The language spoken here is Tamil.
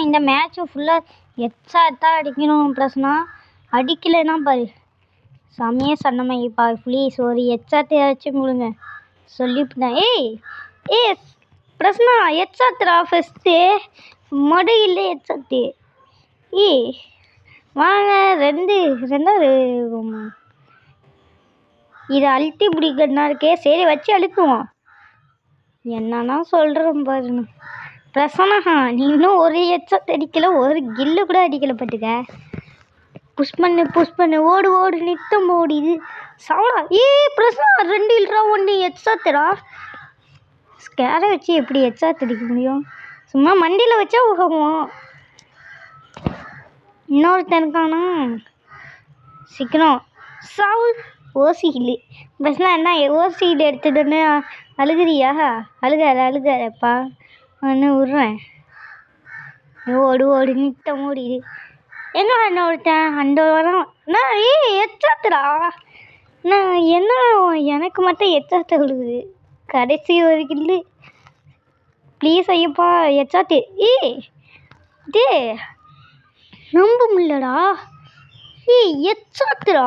இந்த மேட்ச்சு ஃபுல்லாக எச்சா அடிக்கணும் பிரசனா. அடிக்கலைன்னா பாரு செம்மையாக சன்னமாயிப்பா. ப்ளீஸ் ஒரு எச்சாத்தையாச்சும் கொடுங்க சொல்லிவிட்டேன். ஏய் பிரசனா எச்சாத்துடா ஃபஸ்ட்டு மொடையில் எச்சாத்து. வாங்க ரெண்டாவது இது அழுத்தி பிடிக்கிறதுனா இருக்கே. சரி வச்சு அழுத்துவோம். என்னன்னா சொல்கிறேன் பாருங்க பிரசனா. நீ இன்னும் ஒரு எச்சாத்து அடிக்கலை, ஒரு கில்லு கூட அடிக்கலை பார்த்துக்க. புஷ் பண்ணு ஓடு நித்தம் ஓடிது சவுடா. பிரசனா 2 இல்லைடா 1 எச்சாத்துடா. ஸ்கேரை வச்சு எப்படி எச்சாத்து அடிக்க முடியும்? சும்மா மண்டியில் வச்சா உகவோம். இன்னொருத்தனுக்கானா சீக்கிரம் சாவு. ஓசி இல்லை பிரசனா. என்ன ஓசி இல்லை எடுத்துட்டுன்னு அழுகிறியா? அழுகாதப்பா ஒன்று விட்றேன். ஓடு நித்தம் ஓடிது. என்ன ஒருத்தன் அந்த வரம் நான் எச்சாத்துடா. நான் என்ன எனக்கு மட்டும் எச்சாத்த விழுகுது கடைசி ஒரு கில்லு. ப்ளீஸ் ஐயப்பா எச்சாத்து. நம்ப முடியலடா. எச்சாத்துடா.